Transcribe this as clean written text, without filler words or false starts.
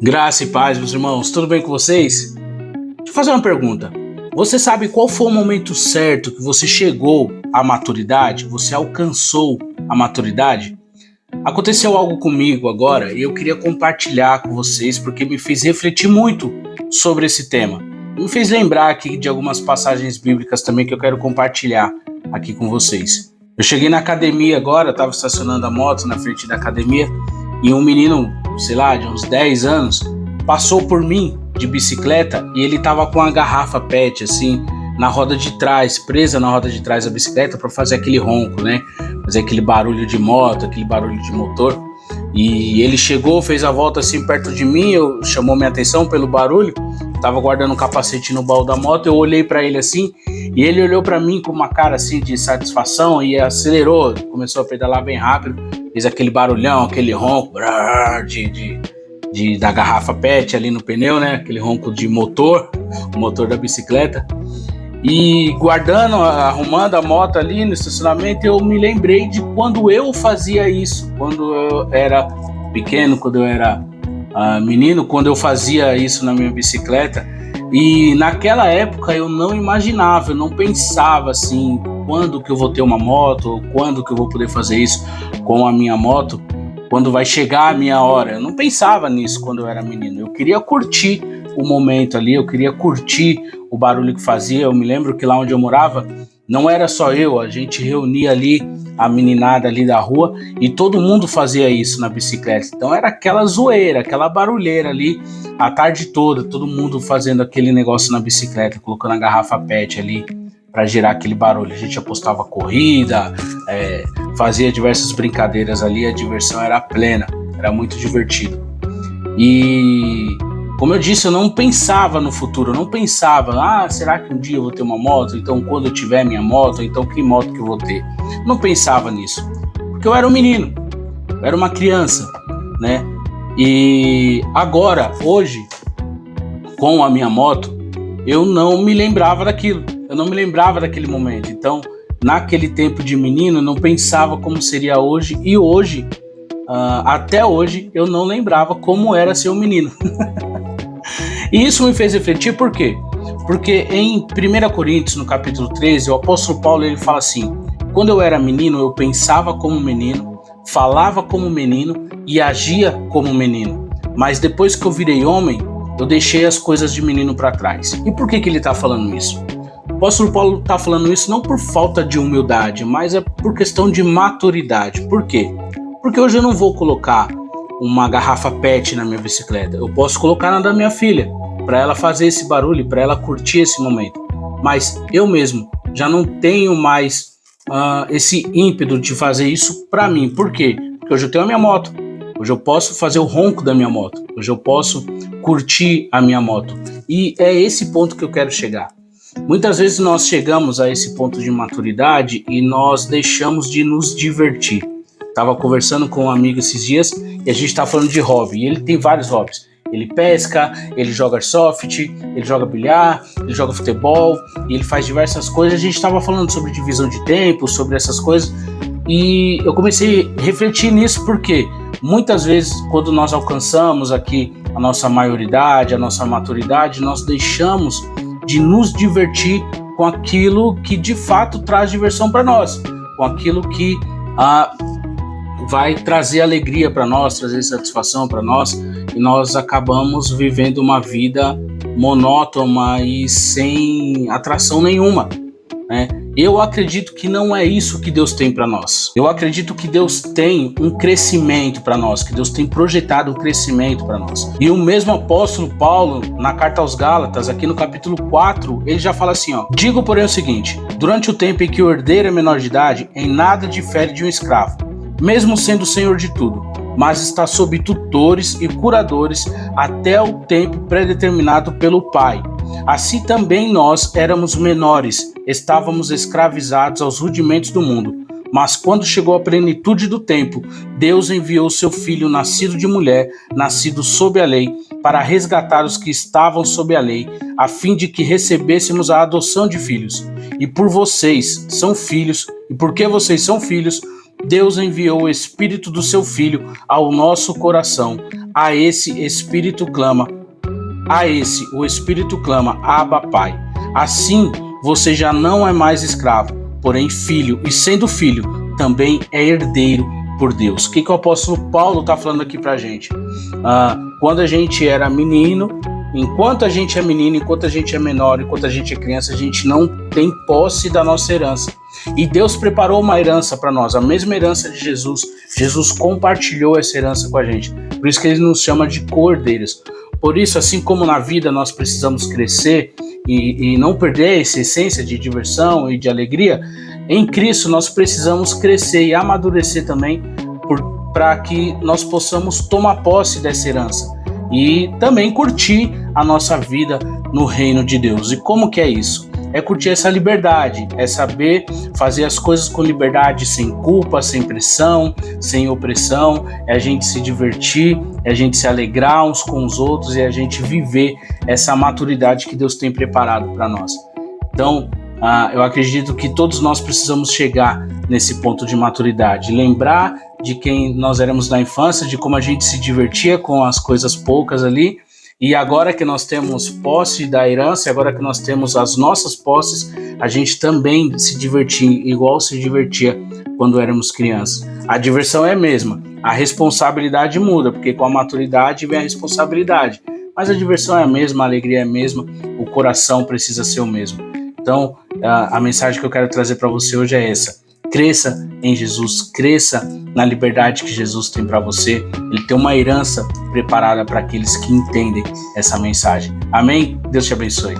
Graça e paz, meus irmãos, tudo bem com vocês? Deixa eu fazer uma pergunta. Você sabe qual foi o momento certo que você chegou à maturidade? Você alcançou a maturidade? Aconteceu algo comigo agora e eu queria compartilhar com vocês porque me fez refletir muito sobre esse tema. Me fez lembrar aqui de algumas passagens bíblicas também que eu quero compartilhar aqui com vocês. Eu cheguei na academia agora, estava estacionando a moto na frente da academia e um menino, sei lá, de uns 10 anos, passou por mim de bicicleta e ele tava com uma garrafa PET assim na roda de trás, presa na roda de trás da bicicleta para fazer aquele ronco, né? Fazer aquele barulho de moto, aquele barulho de motor. E ele chegou, fez a volta assim perto de mim, chamou minha atenção pelo barulho. Tava guardando um capacete no baú da moto, eu olhei para ele assim e ele olhou para mim com uma cara assim de satisfação e acelerou, começou a pedalar bem rápido. Fez aquele barulhão, aquele ronco da garrafa PET ali no pneu, né? Aquele ronco de motor, o motor da bicicleta. E guardando, arrumando a moto ali no estacionamento, eu me lembrei de quando eu fazia isso, quando eu era pequeno, quando eu era menino, quando eu fazia isso na minha bicicleta. E naquela época eu não imaginava, eu não pensava assim, quando que eu vou ter uma moto, quando que eu vou poder fazer isso com a minha moto, quando vai chegar a minha hora. Eu não pensava nisso quando eu era menino, eu queria curtir o momento ali, eu queria curtir o barulho que fazia. Eu me lembro que lá onde eu morava, não era só eu, a gente reunia ali a meninada ali da rua e todo mundo fazia isso na bicicleta. Então era aquela zoeira, aquela barulheira ali a tarde toda, todo mundo fazendo aquele negócio na bicicleta, colocando a garrafa PET ali para gerar aquele barulho. A gente apostava corrida, fazia diversas brincadeiras ali, a diversão era plena, era muito divertido. E como eu disse, eu não pensava no futuro, eu não pensava, será que um dia eu vou ter uma moto? Então quando eu tiver minha moto, então que moto que eu vou ter? Não pensava nisso, porque eu era um menino, eu era uma criança, né? E agora, hoje, com a minha moto, eu não me lembrava daquilo, eu não me lembrava daquele momento. Então, naquele tempo de menino, eu não pensava como seria hoje, e hoje, até hoje, eu não lembrava como era ser um menino. E isso me fez refletir, por quê? Porque em 1 Coríntios, no capítulo 13, o apóstolo Paulo ele fala assim: quando eu era menino, eu pensava como menino, falava como menino e agia como menino. Mas depois que eu virei homem, eu deixei as coisas de menino para trás. E por que ele está falando isso? O apóstolo Paulo está falando isso não por falta de humildade, mas é por questão de maturidade. Por quê? Porque hoje eu não vou colocar uma garrafa PET na minha bicicleta. Eu posso colocar na da minha filha, para ela fazer esse barulho, para ela curtir esse momento. Mas eu mesmo já não tenho mais esse ímpeto de fazer isso para mim. Por quê? Porque hoje eu tenho a minha moto. Hoje eu posso fazer o ronco da minha moto. Hoje eu posso curtir a minha moto. E é esse ponto que eu quero chegar. Muitas vezes nós chegamos a esse ponto de maturidade e nós deixamos de nos divertir. Estava conversando com um amigo esses dias e a gente estava falando de hobby. E ele tem vários hobbies. Ele pesca, ele joga airsoft, ele joga bilhar, ele joga futebol, e ele faz diversas coisas. A gente estava falando sobre divisão de tempo, sobre essas coisas, e eu comecei a refletir nisso porque muitas vezes quando nós alcançamos aqui a nossa maioridade, a nossa maturidade, nós deixamos de nos divertir com aquilo que de fato traz diversão para nós, com aquilo que vai trazer alegria para nós, trazer satisfação para nós, e nós acabamos vivendo uma vida monótona e sem atração nenhuma, né? Eu acredito que não é isso que Deus tem para nós. Eu acredito que Deus tem um crescimento para nós, que Deus tem projetado um crescimento para nós. E o mesmo apóstolo Paulo, na carta aos Gálatas, aqui no capítulo 4, ele já fala assim, digo porém o seguinte: durante o tempo em que o herdeiro é menor de idade, em nada difere de um escravo, mesmo sendo senhor de tudo, mas está sob tutores e curadores até o tempo predeterminado pelo Pai. Assim também nós éramos menores, estávamos escravizados aos rudimentos do mundo. Mas quando chegou a plenitude do tempo, Deus enviou seu Filho, nascido de mulher, nascido sob a lei, para resgatar os que estavam sob a lei, a fim de que recebêssemos a adoção de filhos. E por vocês são filhos, e porque vocês são filhos, Deus enviou o Espírito do seu Filho ao nosso coração, a esse Espírito clama, o Espírito clama, Abba, Pai. Assim, você já não é mais escravo, porém filho, e sendo filho, também é herdeiro por Deus. O que o apóstolo Paulo está falando aqui pra gente? Quando a gente era menino, enquanto a gente é menino, enquanto a gente é menor, enquanto a gente é criança, a gente não tem posse da nossa herança. E Deus preparou uma herança para nós, a mesma herança de Jesus. Jesus compartilhou essa herança com a gente. Por isso que ele nos chama de cordeiros. Por isso, assim como na vida nós precisamos crescer e não perder essa essência de diversão e de alegria, em Cristo nós precisamos crescer e amadurecer também para que nós possamos tomar posse dessa herança e também curtir a nossa vida no reino de Deus. E como que é isso? É curtir essa liberdade, é saber fazer as coisas com liberdade, sem culpa, sem pressão, sem opressão, é a gente se divertir, é a gente se alegrar uns com os outros, é a gente viver essa maturidade que Deus tem preparado para nós. Então, eu acredito que todos nós precisamos chegar nesse ponto de maturidade, lembrar de quem nós éramos na infância, de como a gente se divertia com as coisas poucas ali, e agora que nós temos posse da herança, agora que nós temos as nossas posses, a gente também se divertir igual se divertia quando éramos crianças. A diversão é a mesma, a responsabilidade muda, porque com a maturidade vem a responsabilidade, mas a diversão é a mesma, a alegria é a mesma, o coração precisa ser o mesmo. Então, a mensagem que eu quero trazer para você hoje é essa: cresça em Jesus, cresça na liberdade que Jesus tem para você. Ele tem uma herança preparada para aqueles que entendem essa mensagem. Amém? Deus te abençoe.